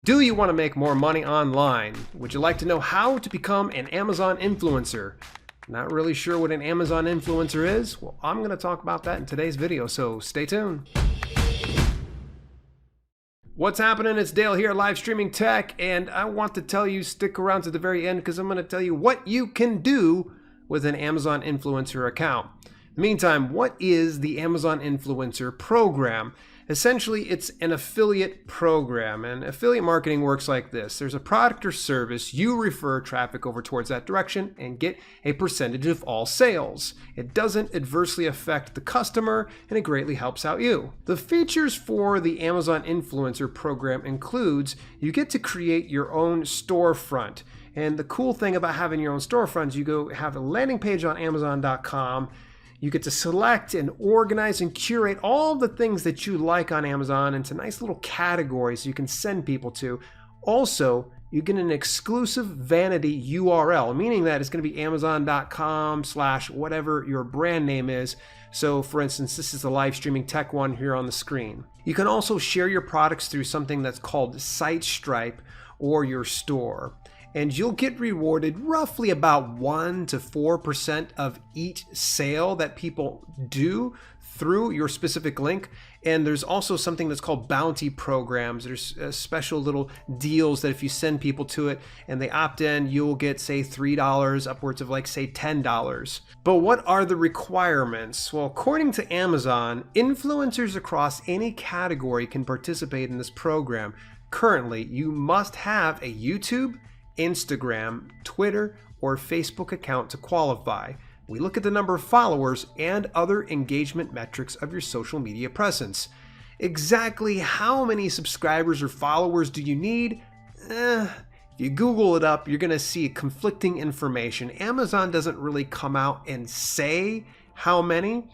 Do you want to make more money online? Would you like to know how to become an Amazon influencer? Not really sure what an Amazon influencer is? Well, I'm going to talk about that in today's video, so stay tuned. What's happening? It's Dale here, live streaming tech, and I want to tell you, stick around to the very end because I'm going to tell you what you can do with an Amazon influencer account. In the meantime, what is the Amazon influencer program? Essentially, it's an affiliate program, and affiliate marketing works like this. There's a product or service, you refer traffic over towards that direction and get a percentage of all sales. It doesn't adversely affect the customer, and it greatly helps out you. The features for the Amazon influencer program includes you get to create your own storefront. And the cool thing about having your own storefront is you go have a landing page on Amazon.com. You get to select and organize and curate all the things that you like on Amazon into nice little categories you can send people to. Also, you get an exclusive vanity URL, meaning that it's going to be Amazon.com/whatever your brand name is. So for instance, this is the live streaming tech one here on the screen. You can also share your products through something that's called SiteStripe or your store. And you'll get rewarded roughly about 1 to 4% of each sale that people do through your specific link. And there's also something that's called bounty programs. There's special little deals that if you send people to it and they opt in, you'll get, say, $3, upwards of like, say, $10. But what are the requirements? Well, according to Amazon, influencers across any category can participate in this program. Currently, you must have a YouTube, Instagram, Twitter, or Facebook account to qualify. We look at the number of followers and other engagement metrics of your social media presence. Exactly how many subscribers or followers do you need? If you Google it up, you're going to see conflicting information. Amazon doesn't really come out and say how many.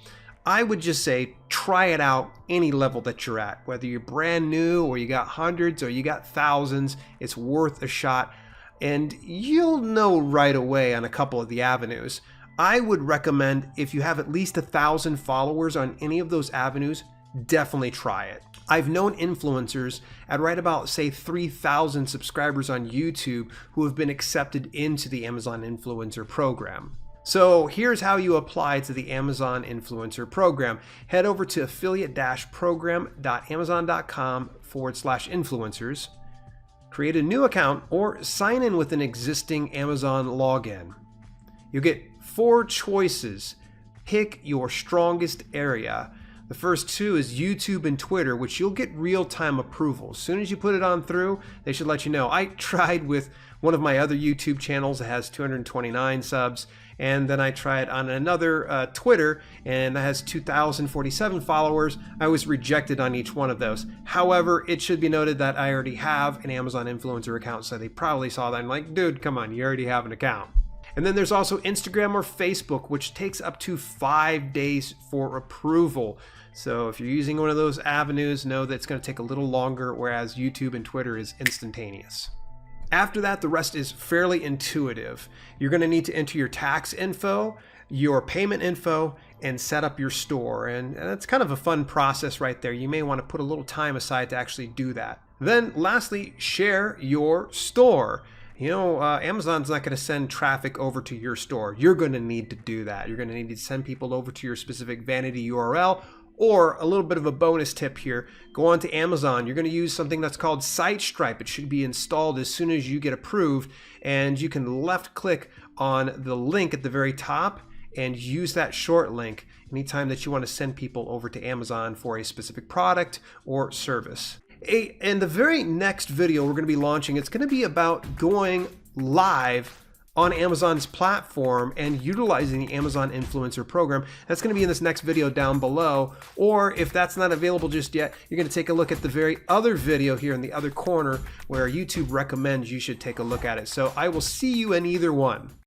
I would just say try it out any level that you're at. Whether you're brand new or you got hundreds or you got thousands, it's worth a shot. And you'll know right away on a couple of the avenues. I would recommend if you have at least 1,000 followers on any of those avenues, definitely try it. I've known influencers at right about, say, 3,000 subscribers on YouTube who have been accepted into the Amazon influencer program. So here's how you apply to the Amazon influencer program. Head over to affiliate-program.amazon.com/influencers. Create a new account or sign in with an existing Amazon login. You'll get 4 choices. Pick your strongest area. The first 2 is YouTube and Twitter, which you'll get real-time approval. As soon as you put it on through, they should let you know. I tried with one of my other YouTube channels that has 229 subs, and then I tried on another Twitter, and that has 2,047 followers. I was rejected on each one of those. However, it should be noted that I already have an Amazon influencer account, so they probably saw that and like, dude, come on, you already have an account. And then there's also Instagram or Facebook, which takes up to 5 days for approval. So if you're using one of those avenues, know that it's going to take a little longer, whereas YouTube and Twitter is instantaneous. After that, the rest is fairly intuitive. You're going to need to enter your tax info, your payment info, and set up your store. And that's kind of a fun process right there. You may want to put a little time aside to actually do that. Then lastly, share your store. You know, Amazon's not going to send traffic over to your store. You're going to need to do that. You're going to need to send people over to your specific vanity URL. Or a little bit of a bonus tip here, go on to Amazon. You're going to use something that's called SiteStripe. It should be installed as soon as you get approved, and you can left click on the link at the very top and use that short link anytime that you want to send people over to Amazon for a specific product or service. In the very next video we're going to be launching, it's going to be about going live on Amazon's platform and utilizing the Amazon influencer program. That's going to be in this next video down below. Or if that's not available just yet, you're going to take a look at the very other video here in the other corner where YouTube recommends you should take a look at it. So I will see you in either one.